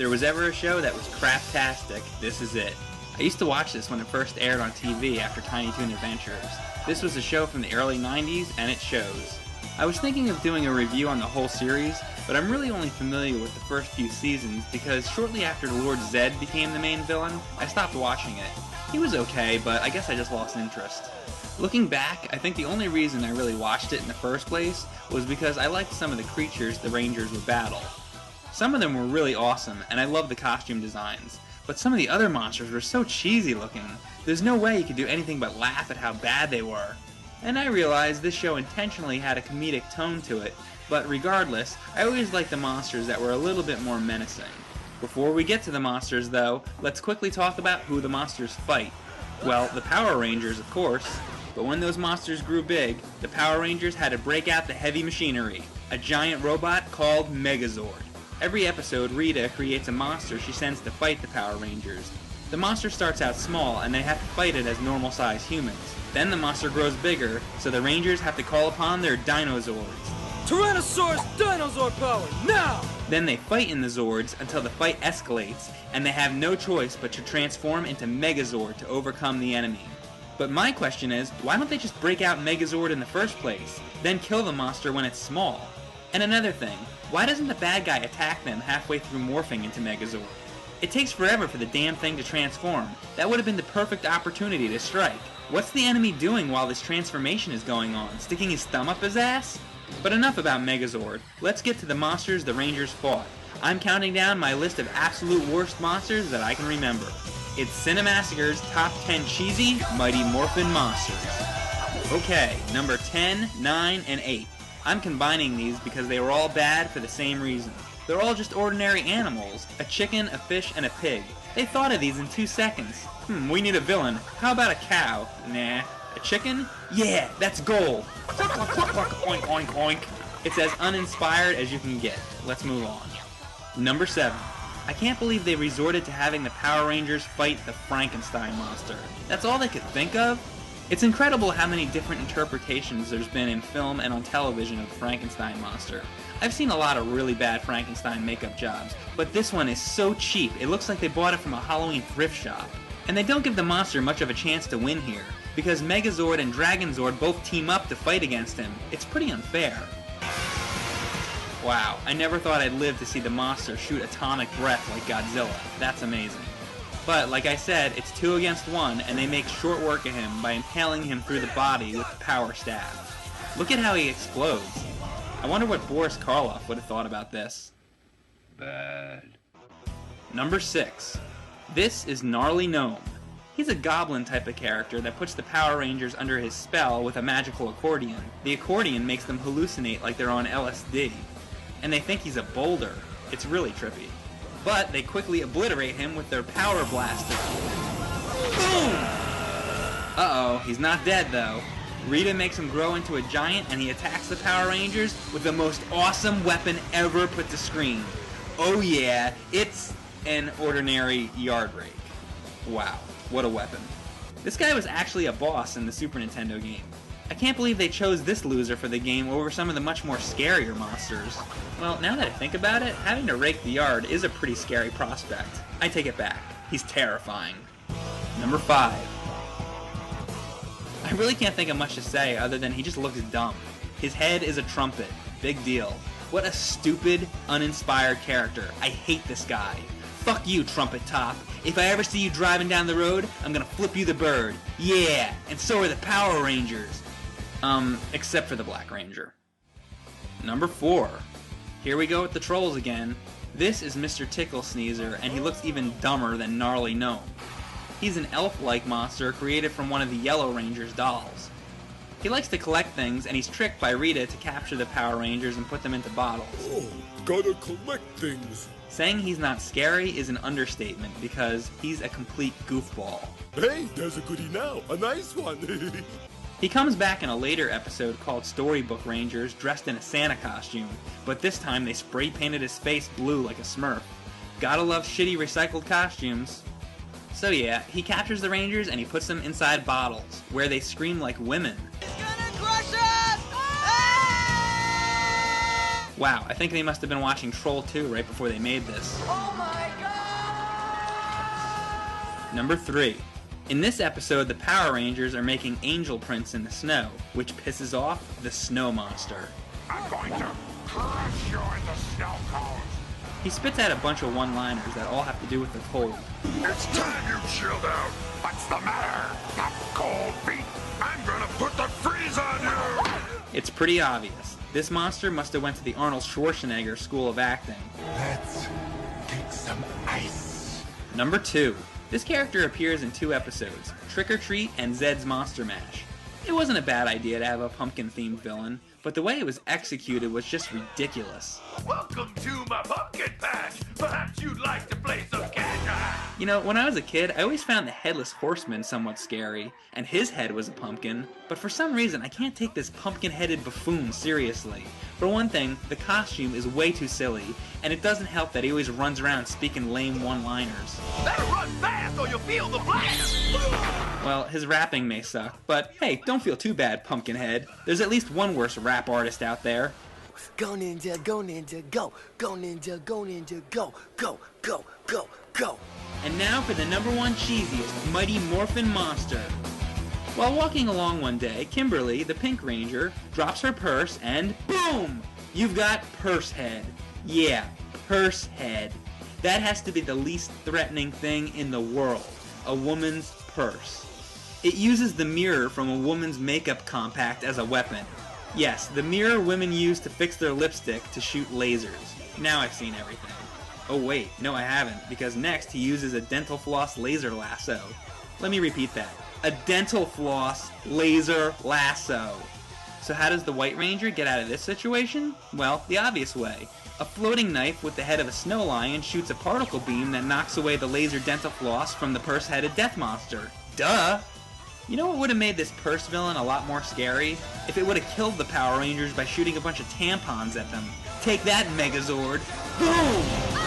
there was ever a show that was craptastic, this is it. I used to watch this when it first aired on TV after Tiny Toon Adventures. This was a show from the early 90s, and it shows. I was thinking of doing a review on the whole series, but I'm really only familiar with the first few seasons because shortly after Lord Zed became the main villain, I stopped watching it. He was okay, but I guess I just lost interest. Looking back, I think the only reason I really watched it in the first place was because I liked some of the creatures the Rangers would battle. Some of them were really awesome, and I loved the costume designs, but some of the other monsters were so cheesy looking, there's no way you could do anything but laugh at how bad they were. And I realized this show intentionally had a comedic tone to it, but regardless, I always liked the monsters that were a little bit more menacing. Before we get to the monsters though, let's quickly talk about who the monsters fight. Well, the Power Rangers of course, but when those monsters grew big, the Power Rangers had to break out the heavy machinery, a giant robot called Megazord. Every episode, Rita creates a monster she sends to fight the Power Rangers. The monster starts out small and they have to fight it as normal-sized humans. Then the monster grows bigger, so the Rangers have to call upon their Dinozords. Tyrannosaurus Dinozord power, now! Then they fight in the Zords until the fight escalates, and they have no choice but to transform into Megazord to overcome the enemy. But my question is, why don't they just break out Megazord in the first place, then kill the monster when it's small? And another thing, why doesn't the bad guy attack them halfway through morphing into Megazord? It takes forever for the damn thing to transform. That would have been the perfect opportunity to strike. What's the enemy doing while this transformation is going on? Sticking his thumb up his ass? But enough about Megazord. Let's get to the monsters the Rangers fought. I'm counting down my list of absolute worst monsters that I can remember. It's Cinemassacre's top 10 cheesy, Mighty Morphin monsters. Okay, number 10, 9, and 8. I'm combining these because they were all bad for the same reason. They're all just ordinary animals. A chicken, a fish, and a pig. They thought of these in 2 seconds. We need a villain. How about a cow? Nah. A chicken? Yeah, that's gold. Cluck, cluck, cluck, cluck, oink, oink, oink. It's as uninspired as you can get. Let's move on. Number 7. I can't believe they resorted to having the Power Rangers fight the Frankenstein monster. That's all they could think of? It's incredible how many different interpretations there's been in film and on television of the Frankenstein monster. I've seen a lot of really bad Frankenstein makeup jobs, but this one is so cheap it looks like they bought it from a Halloween thrift shop. And they don't give the monster much of a chance to win here, because Megazord and Dragonzord both team up to fight against him. It's pretty unfair. Wow, I never thought I'd live to see the monster shoot atomic breath like Godzilla. That's amazing. But, like I said, it's 2 against 1, and they make short work of him by impaling him through the body with the power staff. Look at how he explodes. I wonder what Boris Karloff would have thought about this. Bad. Number 6. This is Gnarly Gnome. He's a goblin type of character that puts the Power Rangers under his spell with a magical accordion. The accordion makes them hallucinate like they're on LSD. And they think he's a boulder. It's really trippy. But they quickly obliterate him with their power blaster. Boom! Uh-oh, he's not dead though. Rita makes him grow into a giant and he attacks the Power Rangers with the most awesome weapon ever put to screen. Oh yeah, it's an ordinary yard rake. Wow, what a weapon. This guy was actually a boss in the Super Nintendo game. I can't believe they chose this loser for the game over some of the much more scarier monsters. Well, now that I think about it, having to rake the yard is a pretty scary prospect. I take it back. He's terrifying. Number 5. I really can't think of much to say other than he just looks dumb. His head is a trumpet. Big deal. What a stupid, uninspired character. I hate this guy. Fuck you, Trumpet Top. If I ever see you driving down the road, I'm gonna flip you the bird. Yeah, and so are the Power Rangers. Except for the Black Ranger. Number 4. Here we go with the trolls again. This is Mr. Tickle Sneezer, and he looks even dumber than Gnarly Gnome. He's an elf-like monster created from one of the Yellow Ranger's dolls. He likes to collect things, and he's tricked by Rita to capture the Power Rangers and put them into bottles. Oh, gotta collect things. Saying he's not scary is an understatement, because he's a complete goofball. Hey, there's a goodie now. A nice one. He comes back in a later episode called Storybook Rangers dressed in a Santa costume, but this time they spray painted his face blue like a Smurf. Gotta love shitty recycled costumes. So yeah, he captures the Rangers and he puts them inside bottles, where they scream like women. It's gonna crush us! Ah! Wow, I think they must have been watching Troll 2 right before they made this. Oh my Number 3. In this episode, the Power Rangers are making angel prints in the snow, which pisses off the snow monster. I'm going to crush you in the snow cones. He spits out a bunch of one-liners that all have to do with the cold. It's time you chilled out. What's the matter? That cold feet? I'm gonna put the freeze on you. It's pretty obvious. This monster must have went to the Arnold Schwarzenegger School of Acting. Let's get some ice. Number 2. This character appears in 2 episodes, Trick or Treat and Zed's Monster Mash. It wasn't a bad idea to have a pumpkin-themed villain, but the way it was executed was just ridiculous. Welcome to my pumpkin patch. Perhaps you'd like to play some catch. You know, when I was a kid, I always found the Headless Horseman somewhat scary, and his head was a pumpkin, but for some reason I can't take this pumpkin-headed buffoon seriously. For one thing, the costume is way too silly, and it doesn't help that he always runs around speaking lame one-liners. Better run fast or you'll feel the blast. Well, his rapping may suck, but hey, don't feel too bad, Pumpkinhead. There's at least one worse rap artist out there. Go ninja, go ninja, go. Go ninja, go ninja, go. Go, go, go, go. And now for the number 1 cheesiest Mighty Morphin monster. While walking along one day, Kimberly, the Pink Ranger, drops her purse and boom! You've got Purse Head. Yeah, Purse Head. That has to be the least threatening thing in the world. A woman's purse. It uses the mirror from a woman's makeup compact as a weapon. Yes, the mirror women use to fix their lipstick to shoot lasers. Now I've seen everything. Oh wait, no I haven't, because next he uses a dental floss laser lasso. Let me repeat that. A dental floss laser lasso. So how does the White Ranger get out of this situation? Well, the obvious way. A floating knife with the head of a snow lion shoots a particle beam that knocks away the laser dental floss from the purse-headed death monster. Duh! You know what would have made this purse villain a lot more scary? If it would have killed the Power Rangers by shooting a bunch of tampons at them. Take that, Megazord! Boom!